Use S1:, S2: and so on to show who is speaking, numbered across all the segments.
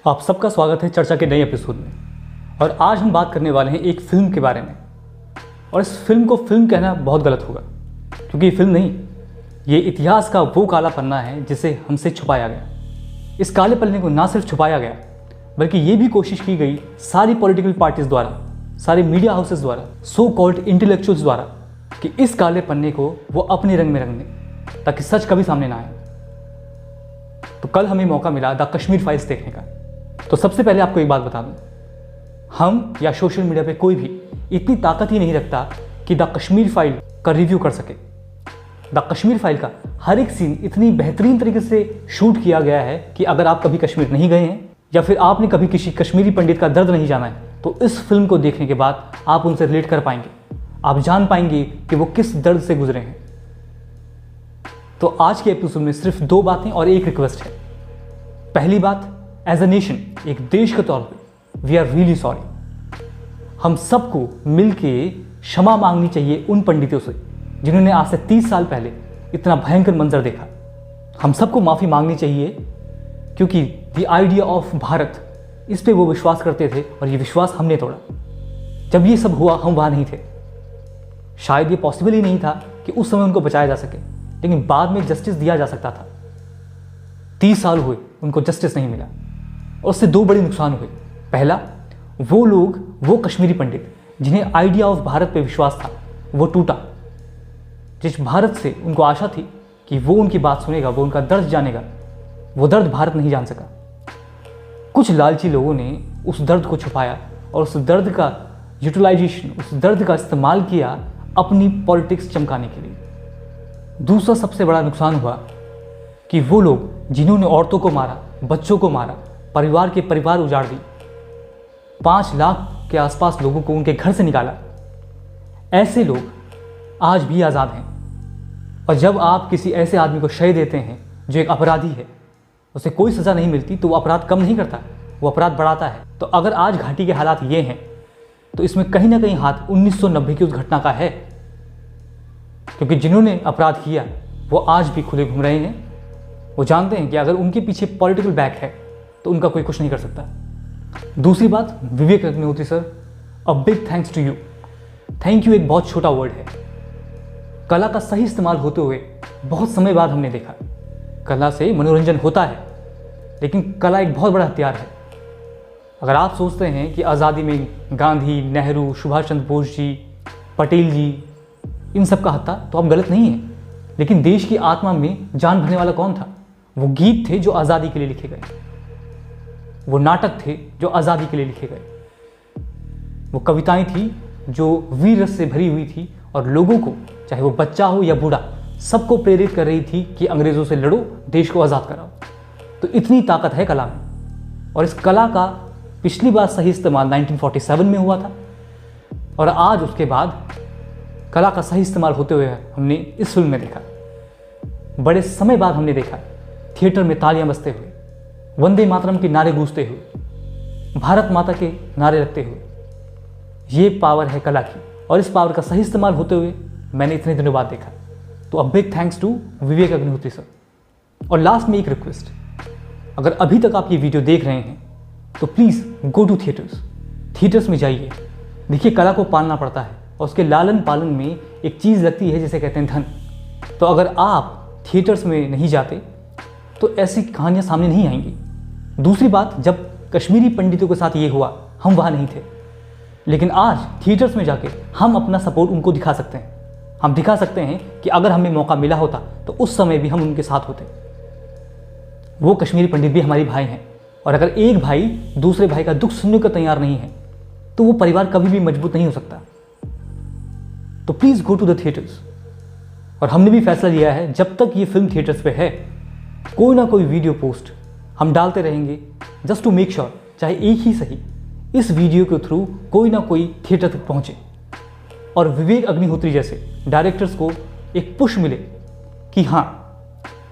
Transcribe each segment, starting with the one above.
S1: आप सबका स्वागत है चर्चा के नए एपिसोड में। और आज हम बात करने वाले हैं एक फिल्म के बारे में। और इस फिल्म को फिल्म कहना बहुत गलत होगा, क्योंकि ये फिल्म नहीं, ये इतिहास का वो काला पन्ना है जिसे हमसे छुपाया गया। इस काले पन्ने को ना सिर्फ छुपाया गया, बल्कि ये भी कोशिश की गई सारी पॉलिटिकल पार्टीज द्वारा, सारे मीडिया हाउसेस द्वारा, सो कॉल्ड इंटेलेक्चुअल्स द्वारा, कि इस काले पन्ने को वो अपने रंग में रंग दें ताकि सच कभी सामने ना आए। तो कल हमें मौका मिला द कश्मीर फाइल्स देखने का। तो सबसे पहले आपको एक बात बता दूं, हम या सोशल मीडिया पे कोई भी इतनी ताकत ही नहीं रखता कि द कश्मीर फाइल का रिव्यू कर सके। द कश्मीर फाइल का हर एक सीन इतनी बेहतरीन तरीके से शूट किया गया है कि अगर आप कभी कश्मीर नहीं गए हैं या फिर आपने कभी किसी कश्मीरी पंडित का दर्द नहीं जाना है, तो इस फिल्म को देखने के बाद आप उनसे रिलेट कर पाएंगे। आप जान पाएंगे कि वो किस दर्द से गुजरे हैं। तो आज के एपिसोड में सिर्फ दो बातें और एक रिक्वेस्ट है। पहली बात, एज अ नेशन, एक देश के तौर पे वी आर रियली सॉरी। हम सबको मिलके क्षमा मांगनी चाहिए उन पंडितों से जिन्होंने आज से 30 साल पहले इतना भयंकर मंजर देखा। हम सबको माफ़ी मांगनी चाहिए, क्योंकि द आइडिया ऑफ भारत, इस पे वो विश्वास करते थे और ये विश्वास हमने तोड़ा। जब ये सब हुआ हम वहाँ नहीं थे। शायद ये पॉसिबल ही नहीं था कि उस समय उनको बचाया जा सके, लेकिन बाद में जस्टिस दिया जा सकता था। 30 साल हुए, उनको जस्टिस नहीं मिला और उससे दो बड़े नुकसान हुए। पहला, वो लोग, वो कश्मीरी पंडित जिन्हें आइडिया ऑफ भारत पे विश्वास था, वो टूटा। जिस भारत से उनको आशा थी कि वो उनकी बात सुनेगा, वो उनका दर्द जानेगा, वो दर्द भारत नहीं जान सका। कुछ लालची लोगों ने उस दर्द को छुपाया और उस दर्द का यूटिलाइजेशन, उस दर्द का इस्तेमाल किया अपनी पॉलिटिक्स चमकाने के लिए। दूसरा सबसे बड़ा नुकसान हुआ कि वो लोग जिन्होंने औरतों को मारा, बच्चों को मारा, परिवार के परिवार उजाड़ दी, 5 लाख के आसपास लोगों को उनके घर से निकाला, ऐसे लोग आज भी आज़ाद हैं। और जब आप किसी ऐसे आदमी को शय देते हैं जो एक अपराधी है, उसे कोई सज़ा नहीं मिलती, तो वो अपराध कम नहीं करता, वो अपराध बढ़ाता है। तो अगर आज घाटी के हालात ये हैं, तो इसमें कहीं ना कहीं हाथ 1990 की उस घटना का है, क्योंकि जिन्होंने अपराध किया वो आज भी खुले घूम रहे हैं। वो जानते हैं कि अगर उनके पीछे पॉलिटिकल बैक है तो उनका कोई कुछ नहीं कर सकता। दूसरी बात, Vivek Agnihotri sir, a big thanks to you. Thank you एक बहुत छोटा वर्ड है। कला का सही इस्तेमाल होते हुए बहुत समय बाद हमने देखा। कला से मनोरंजन होता है, लेकिन कला एक बहुत बड़ा हथियार है। अगर आप सोचते हैं कि आज़ादी में गांधी, नेहरू, सुभाष चंद्र बोस जी, पटेल जी, इन सब का हाथ था, तो आप गलत नहीं हैं। लेकिन देश की आत्मा में जान भरने वाला कौन था? वो गीत थे जो आज़ादी के लिए लिखे गए, वो नाटक थे जो आज़ादी के लिए लिखे गए, वो कविताएं थी जो वीर रस से भरी हुई थी और लोगों को, चाहे वो बच्चा हो या बूढ़ा, सबको प्रेरित कर रही थी कि अंग्रेज़ों से लड़ो, देश को आज़ाद कराओ। तो इतनी ताकत है कला में। और इस कला का पिछली बार सही इस्तेमाल 1947 में हुआ था, और आज उसके बाद कला का सही इस्तेमाल होते हुए हमने इस फिल्म में देखा। बड़े समय बाद हमने देखा थिएटर में तालियां बजते हुए, वंदे मातरम के नारे गूंजते हुए, भारत माता के नारे रखते हुए। ये पावर है कला की, और इस पावर का सही इस्तेमाल होते हुए मैंने इतने दिनों बाद देखा। तो a big thanks to Vivek Agnihotri sir. और लास्ट में एक रिक्वेस्ट, अगर अभी तक आप ये वीडियो देख रहे हैं तो please go to theatres. Theatres में जाइए, देखिए कला को पालना पड़ता है और उसके लालन पालन में एक चीज़ लगती है जिसे कहते हैं धन। तो अगर आप थिएटर्स में नहीं जाते तो ऐसी कहानियाँ सामने नहीं आएंगी। दूसरी बात, जब कश्मीरी पंडितों के साथ ये हुआ, हम वहाँ नहीं थे, लेकिन आज थिएटर्स में जाके हम अपना सपोर्ट उनको दिखा सकते हैं। हम दिखा सकते हैं कि अगर हमें मौका मिला होता तो उस समय भी हम उनके साथ होते। वो कश्मीरी पंडित भी हमारे भाई हैं, और अगर एक भाई दूसरे भाई का दुख सुनने को तैयार नहीं है तो वो परिवार कभी भी मजबूत नहीं हो सकता। तो please go to the theatres. और हमने भी फैसला लिया है, जब तक ये फिल्म थिएटर्स पे है, कोई ना कोई वीडियो पोस्ट हम डालते रहेंगे, जस्ट टू मेक श्योर, चाहे एक ही सही, इस वीडियो के थ्रू कोई ना कोई थिएटर तक पहुंचे और विवेक अग्निहोत्री जैसे डायरेक्टर्स को एक पुश मिले कि हाँ,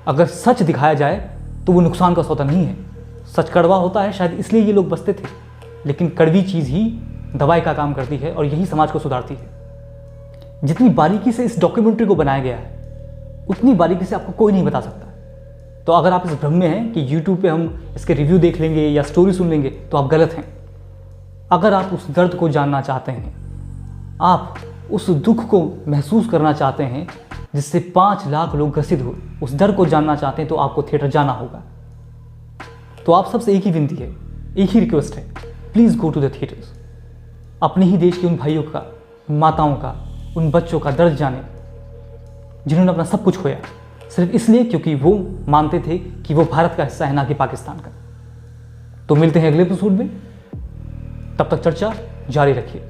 S1: अगर सच दिखाया जाए तो वो नुकसान का सौदा नहीं है। सच कड़वा होता है, शायद इसलिए ये लोग बसते थे, लेकिन कड़वी चीज़ ही दवाई का काम करती है और यही समाज को सुधारती है। जितनी बारीकी से इस डॉक्यूमेंट्री को बनाया गया है, उतनी बारीकी से आपको कोई नहीं बता सकता। तो अगर आप इस भ्रम में हैं कि YouTube पे हम इसके रिव्यू देख लेंगे या स्टोरी सुन लेंगे, तो आप गलत हैं। अगर आप उस दर्द को जानना चाहते हैं, आप उस दुख को महसूस करना चाहते हैं जिससे 5 लाख लोग ग्रसित हुए, उस दर्द को जानना चाहते हैं, तो आपको थिएटर जाना होगा। तो आप सबसे एक ही विनती है, एक ही रिक्वेस्ट है, please go to the theatres. अपने ही देश के उन भाइयों का, उन माताओं का, उन बच्चों का दर्द जाने जिन्होंने अपना सब कुछ खोया सिर्फ इसलिए क्योंकि वो मानते थे कि वो भारत का हिस्सा है, ना कि पाकिस्तान का। तो मिलते हैं अगले एपिसोड में, तब तक चर्चा जारी रखिए।